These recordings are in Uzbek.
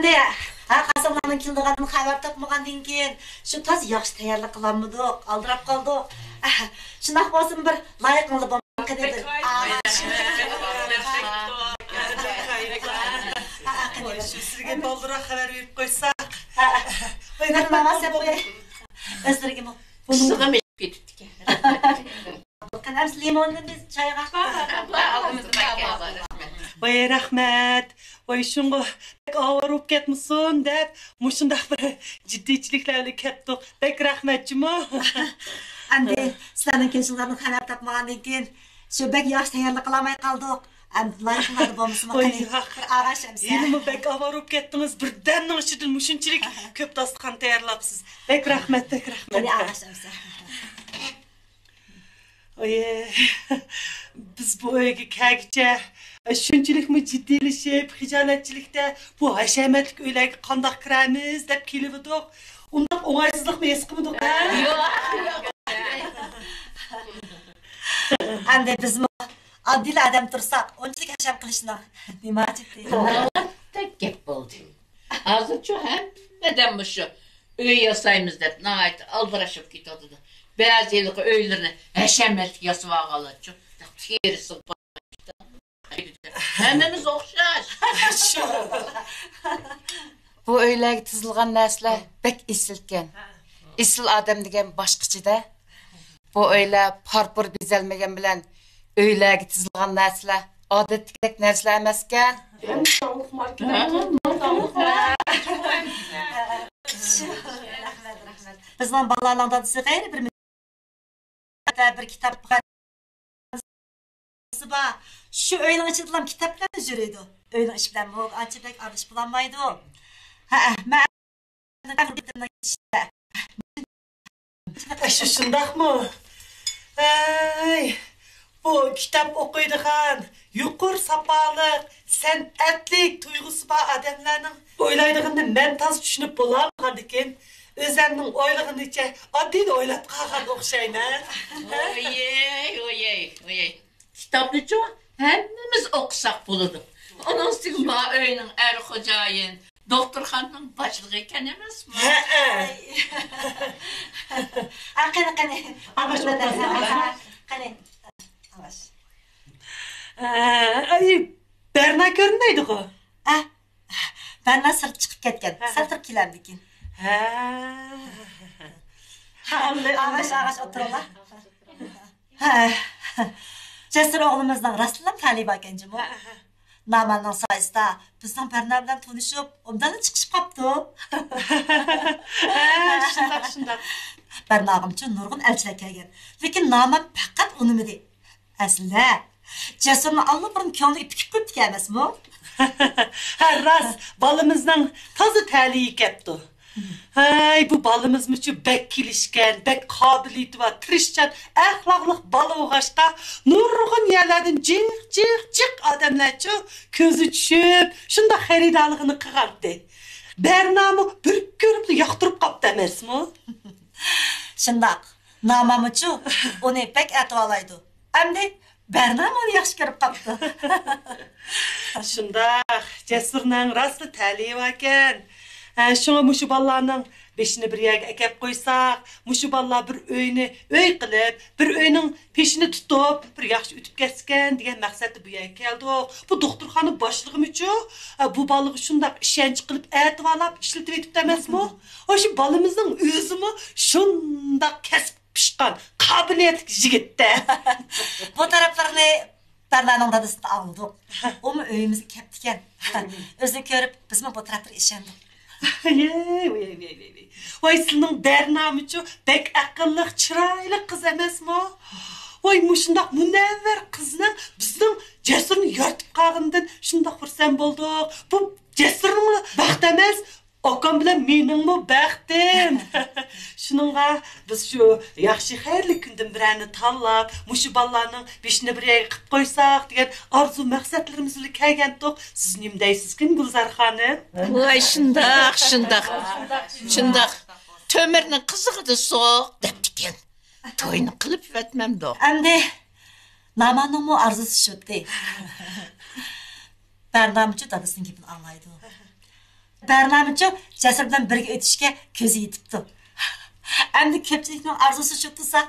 Әнде, Қасымланың келдіғанын хабар тапмағаннан кейін, şu таз yaxşı tayyorlik qilamidik, aldırab qoldik. Shunaq bo'lsin bir loyiqli bo'lmoq dedi. Şu sizga boldiroq xabar berib qo'ysak. Buyurun namaz yap qo'y. O'zlariga bu. Sig'im ketibdi. Qanams limondan biz choyga. Voy rahmat. Voy shunga og'ir bo'lib ketmisin deb, mushundaq bir jiddiychiliklar bilan ketdik. Bek rahmatchimi? Endi sizlarning kelishinglarni xabar topmagandan keyin shu bek yaxshi tayyorlik qilmay qoldik. Endi loyiqlar bo'lmasmi? Ağaşım sen. Yine bek og'ir bo'lib ketdingiz. Birdanning ichidan mushunchalik ko'p dasturxon tayyorlabsiz. Bek rahmat, bek rahmat. Qani ağaşım sen. Oye, biz bu uyga kelgicha shunchalikmi jiddiylashib, hijolatchilikda bu hashamatlik uylarga qandoq kiramiz deb kelibdik. Undoq o'ng'aysizlikni his qilmadik. Yo'q. Endi bizmi oddiy odam tursak, unchalik hasham qilishni nima deydi? Tek gap bo'ldi. Hozircha hammadan shu uy yasaymiz deb nəhayət alvarashib ketadi. Ba'zi yilqi uylarni hashamatlik yasab olganlar-chu. Terisi hammamiz o'xshash. Bu uylarga tizilgan narsalar bek esilkan. Esil odam degan boshqacha-da. Bu uylar parpur bezalmagan bilan uylarga tizilgan narsalar odatdek narsalar emaskan. Bizning balalardan siz g'ayri bir kitap bor. Shu uyning ichida kitoblar yuradi. Uyning ichi bilan bu anchalik arish bo'lmaydi. Şu shundaqmi? Ay, bu kitap o'qiydigan, yuqori sapoliq, san'atlik tuyg'usi bor odamlarning o'ylaydig'ini men toz tushunib bo'lolmagan ekan. O'zimning o'ylig'imcha oddiy o'ylab qolgan o'xshayman. Oy. Kitapni-chu hammamiz o'qisak bo'ladi. Onun üstüne bu öyünün er xo'jayin doktorxonaning boshlig'i ekan emasmi? Qani. Qani. Avash. Ay, Berna ko'rinmaydi-ku. Berna sirt chiqib ketgan. Sirtib kelardikin. Avash o'tiringlar. Cesur o'g'limizning rostlan taliba ekanjimi? Namanning sayısida bizning Berna bilan tanishib, undan chiqishib qopti. Shundaq. Berna'g'imcha nurg'un elchilar kelgan. Lekin Naman faqat unimidi. Asla Cesurni allaqarin ko'ngliga tikib qo'yibdi emasmi? Rost, balamizning toza ta'liyi ketdi. Hay, bu balamizmichu bek kelishgan, bek qobiliyati va tirishchan, axloqli bola o'g'ashqa nurg'un yerlardan jiq odamlarchu ko'zi tushib, shunda xaridorligini qilgandi. Berna'mi bir ko'rib yoqtirib qopti emasmi? Shundoq. Namamuchu uni bek atib olaydi. Endi Berna onu yaxshi ko'rib qopti. Shundoq, Cesurning rosti ta'liyi ekan. Şuna muşu ballarning beşini bir yerga akab qo'ysak, muşu ballar bir uyni uy qilib, bir uyning peshini tutib, bir yaxshi o'tib ketgan degan maqsadda bu yerga keldik. Bu doktorxona boshlig'imichu bu balaga shundaq ishonch qilib aytib olib ishlatib etibdi emasmi? O'sha balamizning o'zimi shundaq kasb pishqan, qobiliyatli yigitda. Bu taraflarni Berna'nın dadısını aldık. O mu öyümüzü keptiken. Özünü görüp biz mi bu tarafları işendik. Voy sizning Berna'michu bek aqlli, chiroyli qiz emasmi? Voy mushundaq munavvar qizni bizning Cesurni yoritib qolgandan shundaq xursand bo'ldik. Bu Cesurning baxt emas, akam bilan meningmi baxtim. Shuningga biz shu yaxshi xayrli kundan birini tanlab, mushu bolalarning beshini bir yerga qilib qo'ysak degan orzu maqsadlarimiz bilan kelgandik. Siz nima deysiz-kin Gulzar xonim? Voy shundoq. Tömirning qizig'ida so'q debdikan. To'yni qilib yetmamdi. Endi Namanning mu arzusi shu'di. Berna'mchu dadasining gapini anglaydi. Bernamınca Cesur bilan birga o'tishga ko'zi yetibdi. Endi ko'pchilikning arzusi shu tursa,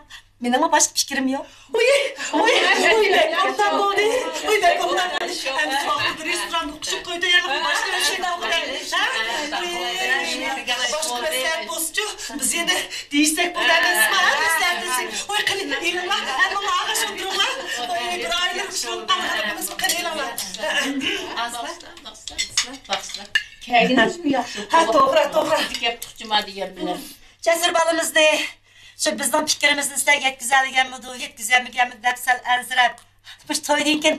meningmi boshqa fikrim yo'q. Oy, ondan bo'ldi. Bek ondan bo'ldi. Endi so'nggi bir restoran o'qishib qo'ydi, yana boshqa bir şey boshqa sayt bo'lsa, biz endi deysak bo'ladimi? Sizlar desang, oy qani, elimlar, hamma og'ashib turinglar. Oy, bir oylik ishlar qilamiz, qaniylar. Baxsla. Kəyiniz mi yaxşı? Ha, to'g'ri. Dikab tuqchima degan bilan. Cesur balamizni shu bizning fikrimizni sizlarga yetkazadiganmidi, yetkazolmaganmidi deb sal ansirab. Biz to'ydan keyin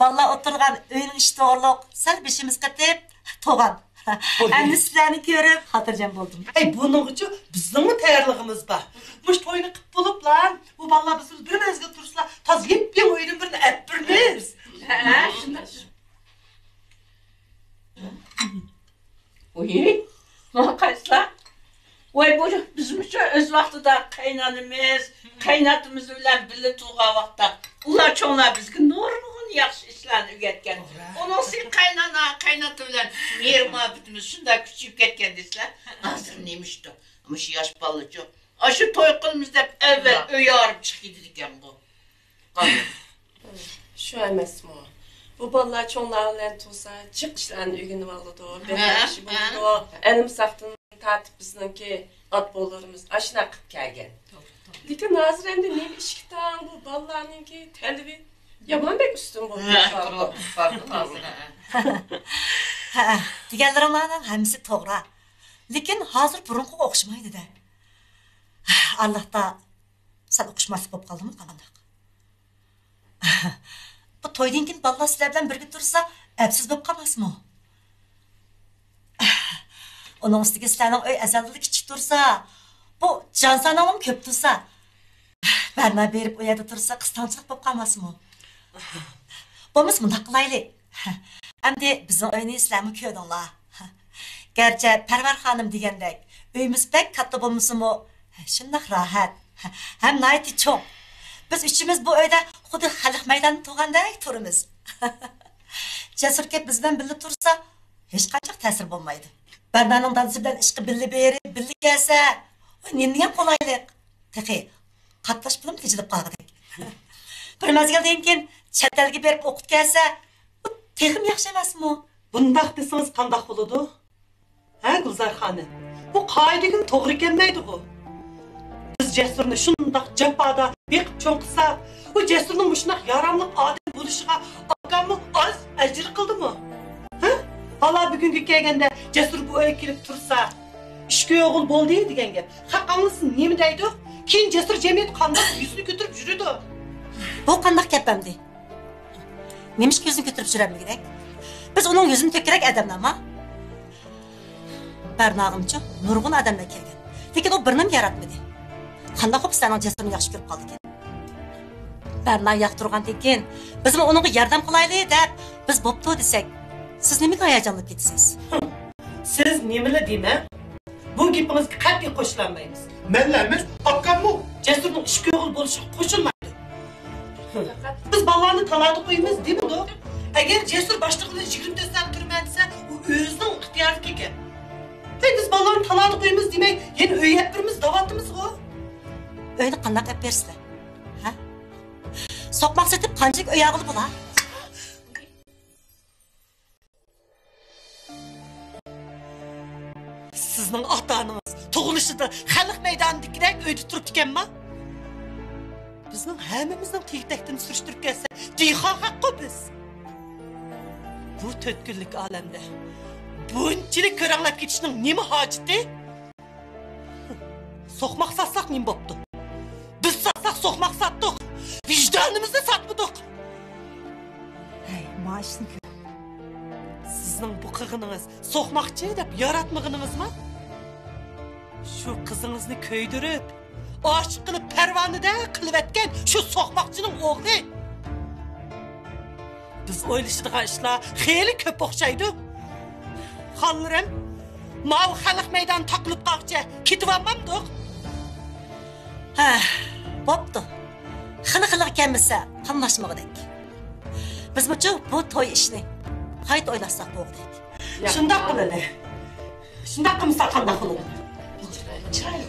balla o'tirgan uyning ishi to'g'riliq, sal beshimiz qatib to'g'an. Endi sizlarni ko'rib xotirjam bo'ldim. Ay, buning uchun bizning tayyorlig'imiz bor. Mush to'yni qilib bo'liblar, bu balla biz bir mezgil turslar, toz yep-yem o'yinni birini apirmiz. Ha, shunday. Oy, maqayslar. Voy, bu bizimcha o'z vaqtida qaynonimiz, qaynotimiz bilan birga tug'an vaqtda ular cho'nglar bizga nurg'un yaxshi ishlarni o'rgatgan. Onun sen qaynota bilan mehribonligimiz shunday kuchayib ketgan desizlar. Hozir nemishdi? Ama shu yosh bolacha, shu to'y qilamiz deb avval uy yorib chiqib ekan bu. Shu emasmi? Bu bolalar cho'nglar bilan tursa, chiqishlarni o'rganib oladi, behashi bo'ladi. Elimsaqdan tatib bizningki otbolarimiz ashuna qilib kelgan. Lekin hozir endi nima ishga tang bu bolalarninki talbi yomondek ustun bo'ldi. Deganlaringlarning hammasi to'g'ri. Lekin hozir burunga o'xshamaydi-da. Allohda sal o'xshamaslik bo'lib qoldimi qanday? Bu to'ydan keyin bolalar sizlar bilan birga tursa, absiz bo'lib qolmasmi? Onun üstüge sizlerden öyle azalılık kichik tursa, bu cansanalım köp tursa, Berna berip o yerde tursa, kıstançılık bo'lib qolmasmi? Bo'lmasa mundaq qilaylik. Endi bizning uyni sizlarmi ko'rdinglar. Gerçi Parvar xonim degandek, uyimiz pek katta bo'lmasa-mu, shundoq rohat. Ham nayti cho'ng. Biz uchimiz bu uyda xuddi xalq maydonida turgandek turamiz. Jasur kep biz bilan birga tursa, hech qanday ta'sir bo'lmaydi. Berna'nın dansı bilan ishqi birga kelsa, nima qolaylik. Teqi qatlash pulim tejilib qolgandek. Bir mezgildan keyin chet elga berib o'qib kelsa, bu texim yaxshi emasmi? Bundaq desangiz qanday bo'ladi? Ha, Gulzar xonim. Bu qoidaga to'g'ri kelmaydi-ku. Biz Jasurni shundoq jafoda beqib cho'ng qilsa, u Jasurning shundoq yaramli odam bo'lishiga oqammi oz ajr qildimi? Ha? Hala bugunga kelganda Jasur bu uyga kelib tursa, ishga o'g'il bo'ldi degan gap. Haqqingizni nima deydi? Keyin Jasur jamiyat qanday yuzini ko'tarib yuradi? Bu qanday gap endi? Nemish yuzini ko'tarib yuramiz? Biz uning yuzini to'krak odamlarmi? Barnog'imcha nurg'un odamlar kelgan. Lekin u birnim yaratmadi. Qanday qilib sening Jasurni yaxshi ko'rib qoldik? Barna yoqtirgandan keyin biz uningga yordam qilaylik deb biz bo'pti desak, siz nimaga hayajonlanib ketasiz? Siz nimalar deyman? Bu gapingizga qat'iy qo'shilmaymiz. Menlarimiz oqqanmi? Jasurning ishga o'g'il bo'lishi qo'shilmaydi. Biz bolalarni taladi qo'yamiz, deymi-ku? Agar Jasur boshliqni 24 soat turmay desa, u o'zining ixtiyoriga ekan. Biz bolalarni taladi qo'yamiz demay, yana uy yapirmiz, davatimiz-ku. Uyni qanday qilib bersizlar? Ha? Soqmoq setib qancha uy yog'ili bo'lar? Sizning ota-onangiz tug'ilishida xalq maydonidagidek uyda turibdi ekanmi? Bizning hammamizning tegtakdan surishtirib kelsa, diha haqqi biz. Bu 4 kunlik olamda bunchalik ko'ranglab ketishning nima hojati? So'qmoq satsak nima bo'pti? Biz satsak so'qmoq satdik. Vijdonimizni satmadik. Hey, maaşını ko'r. Sizning bu qig'iningiz so'qmoqchi deb yaratmag'iningizmi? Shu qizingizni ko'ydirib, oshiq qilib parvonida qilib etgan shu so'qmoqchining o'g'li. Biz o'ylashadigan ishlar xeyli ko'p o'xshaydi. Xollarim, mav xalq maydoni taqilib qolcha ketib olmamdiq. Ha, bo'pti. Xili ekanmisa, qamlashmag'idek. Biz bu to'y ishni qayta o'ylasak bo'g'dik. Shundoq qilaylik. Şundak qilmasa qanday qiladi? Chiroyli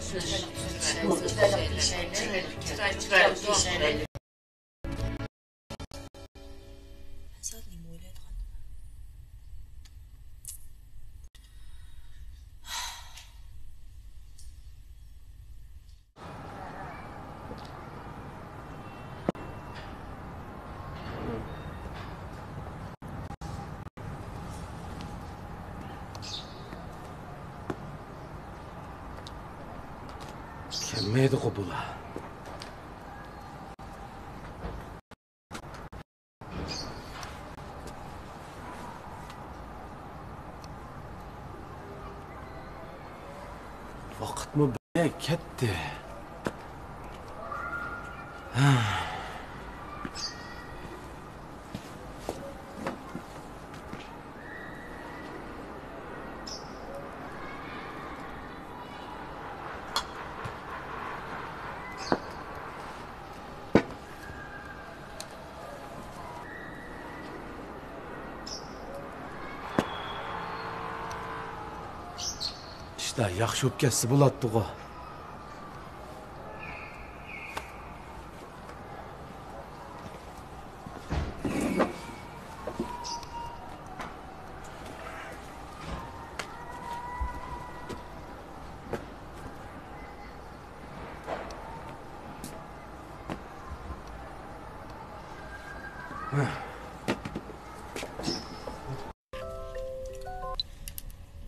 so'z. Kelmeydi kubula. Vakit mı be ketdi? İşte yaxşı öpkesi bulattık o.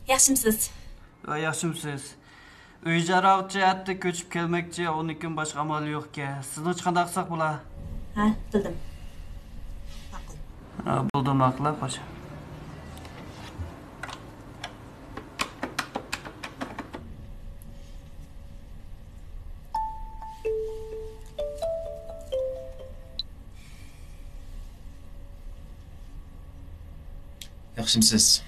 Yaxshimisiz? Yaxshimisiz. Uy jarohat jihatda ko'chib kelmoqchi, 12 kun boshqa amali yo'q-ku. Sizni qanday qilsak bo'lar? Ha, bildim. Ma'qul. Bo'ldi, ma'qul, qo'sha. Yaxshimisiz?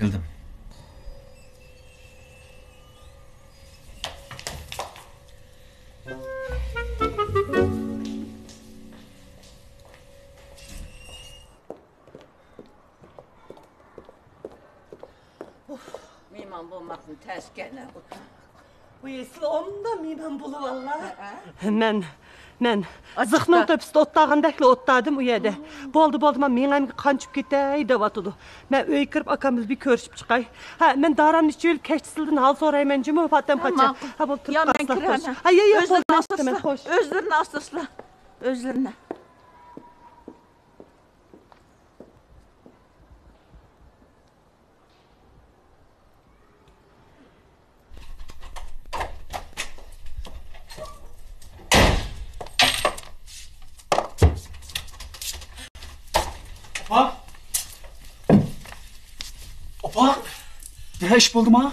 Bildim. Mehmon bo'lmoqni tashkana. Bu esli onda meyman bulu vallahi. Men zıxның töpsüde ottağındakla ottadım u yerdə. Boldu, mən menəmə qançıb ketəy devatıdı. Mən öyə kirib akamız bir körüşüb çıxay. Ha, mən daranın içi öyle keçsildin hal sorayım cümə Fatem qaça. Ha, bol turub qasla. Ha, yox, Özlərini asısla. Özlərini. Opa! Opa! Ne iş buldu ma?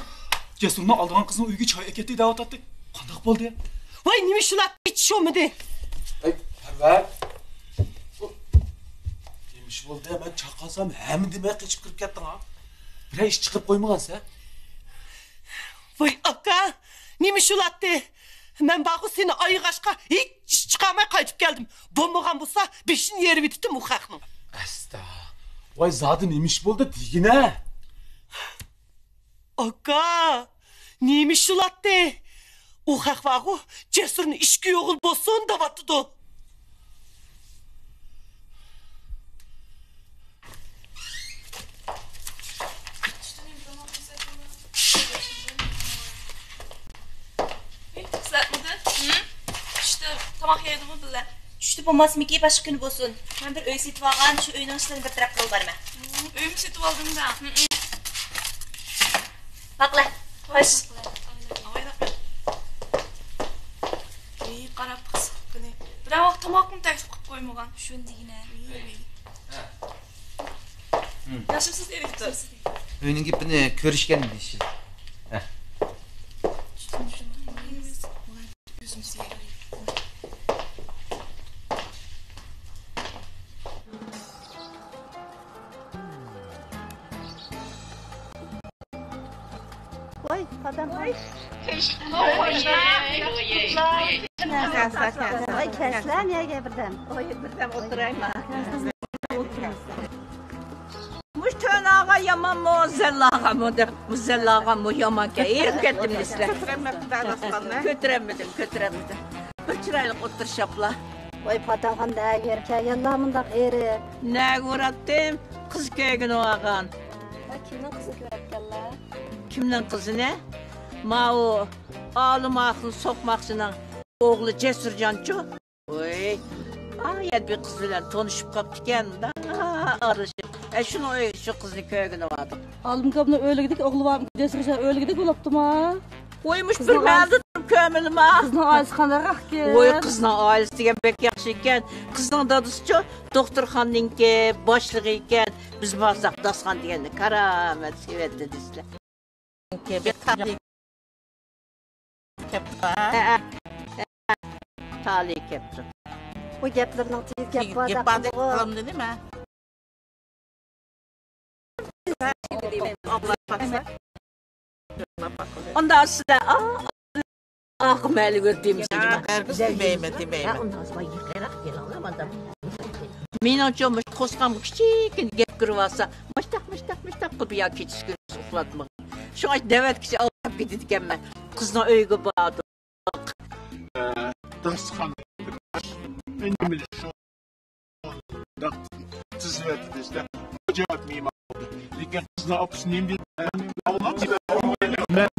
Cesur'unu aldığın kızın uygu çay eketi davet attık. Kandak buldu ya. Vay nimi şulat hiç şu mu de? Ay Perver. Demiş buldu ya, ben çakasam hem demek geçip kırıp kettin ha. Bir iş çıkıp koymagan sen. Vay aka nimi şulat de? Ben bağı seni ayı kaşka hiç iş çıkarmaya kayıp geldim. Bombagan bulsa beşin yeri bititim uğakның. Esta. Vay zaten imiş buldu digine. Aka nimi şulat de? Uğak bağı Cesur'un işki oğul bolsun da batıdı. İşte tamak yedimi bile. Düştü bombası Mickey başka günü bolsun. Ben bir öy setip algan, şu öyünün işlerini bir taraf kıl barma. Öyümü setip aldım da. Bakla. Hoş. İyi qarab kız. Biroq tamoqni taklif qilib qo'ymagan. Shundigina. Yaxshimisiz, direktor? Uyning gapini ko'rishgan deysiz. Vay kadam vay. Ay kesler niye birden? Birden oturayım. Muş tön ağa yaman mı zellağa mı de bu zellağa mı yaman ki erip kettim sizler. Götüremedim. Bir çıraylık otur şapla. Oy patagan da yerke yallamında eri. Ne uğrattım? Kız köygünü ağan. Kimin kızı görekkeller? Kimden kızı ne? Mao ağlım akıl sokmakçının oğlu Cesurcançı. Oy. Ayet bir kız bilen tanışıp kaptıken da arışıp. Şunu şu kızın köygünü vardı. Alım kabına öyle gidik, oğlu var mı? Cesurcan öyle gidik olaptım ha. Oymuş bir meldi kömülüm ha. Kızın ailesi kandarak ki. Oy kızın ailesi diye bek yaxşı iken. Kızın dadısıca doktorxanınki başlığı iken. Biz baksak daskan diyeni karamet sevet dedisler. Talih kepti. Bu geplerinin teyit gep var da. Gepade kılım dedi mi? Ondan sonra ah meli gördüğüm zaman. Herkes demeyme. Ondan sonra yıkayarak gel alamadım. Men açım kosqam kichik gep kirvasa. Mıştak qilib ya kechki kun uxlatma. Shu ay davat kishi olib ketadiganman. Qizni uyga bordim. Daskan. Benim şu da tizvet işte. Acayip miyim abi. Lekin kızla apsınayım diye. Ben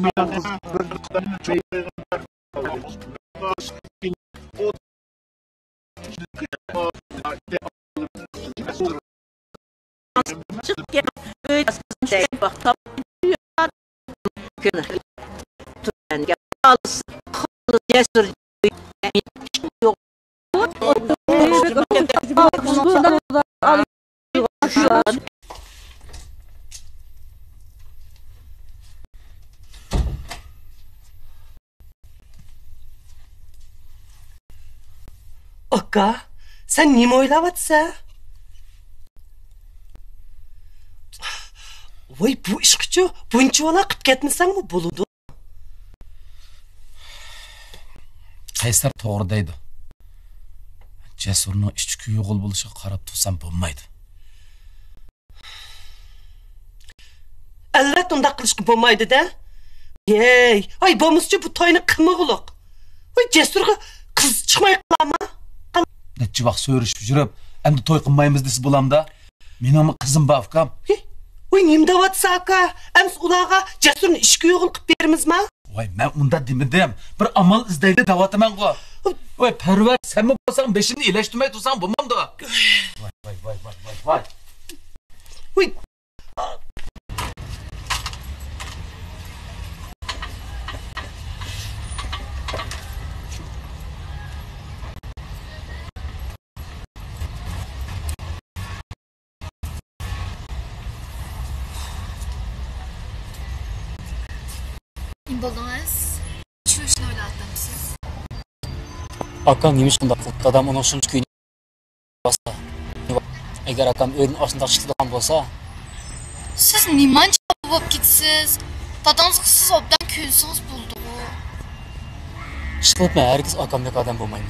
Akka, sen nima o'ylayapsan? Voy, bu ishqichi bunchalar qilib ketmasangmi bo'ladi? Qaysar to'g'ri deydi. Jasurning ichki yo'g'il bo'lishiga qarab tursam bo'lmaydi. Albatta unda qilishga bo'lmaydi-da. Yey, ay bo'lmasa bu to'yni qilmag'uliq. Voy, Jasurga qiz chiqmay qolama. Necha vaqt so'rishib yurib, endi to'y qilmaymiz desa bo'lamda. Mening qizim bor ukam. Voy, nima deyapsan aka? Ems ularga Jasurni ishga yo'g'il qilib bermizmi? Voy, men unda demadim. Bir amal izlaydi da'vataman-ku. Voy, parvar, sen mi bo'lsang beshini ilashtirmay tursang bo'lmamdi. Voy. Voy. Buldunuz. Şu işini oylattım siz. Akam neymiş bunda? Dadam onun şunç köyünü basa. Eğer akam öğün aslında çıktıdan bolsa. Siz niman cevap gitsiz? Dadanız siz obdan köysünüz buldu. Çıkılıp herkes akamdaki adam bulmayın.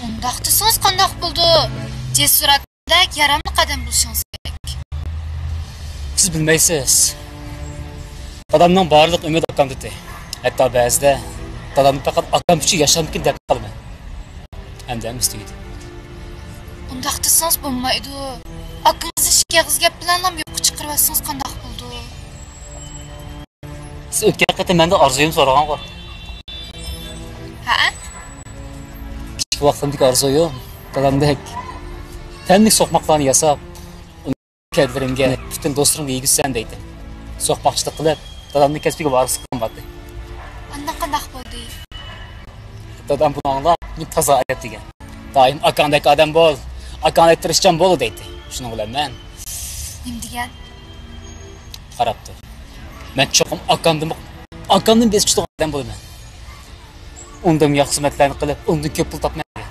Ondaqtısınız qandaq buldu. Cesur adamdek yaramlı qadam buluşunuz gerek. Siz bilmeysiz. Dadamdan barlıq ümid akam dedi. Hatta bəzide dadamın faqat akam üçün yaşamıkin dəqiq qalma. Əmdəm istəyidi. Ondaqtısınız bulmaydı. Akınızı şikayətsiz gəp bilanlam yox çıxırvasınız qandaq buldu. Siz ötken qəti məndə arzuyum sorağan var. Hə? Kiçik vaxtımdaki arzuyum dadamdək tənlik soxmaqlarını yasab, onun kədlərimə, bütün dostlarımla ilgili sən deydi. Soxmaqçılıq qılıb dadamın kəsbiga varısı qılmadı. Qandaq buldu. Dadam bunu anlap, men taza ayet degan. Daim akandaki adam bol, akandaki tirishchan bol deydi. Shuni bilaman men. Nim degan? Qarabdi. Men cho'qim akamdan bezkuchli odam bo'laman. Undan yaxshi xizmatlarni qilib, undan ko'p pul topmayman.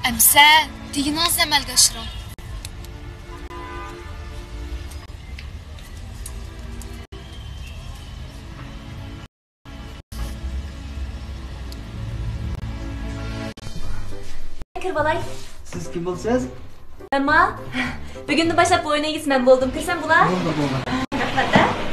Amsa, degingizni amalga oshiring. Kirbalay. Siz kim bo'lsangiz? Ama Bugünden başlap bu oyuna gitmem buldum. Kirsem bula? Bo'ldi. Rahmat.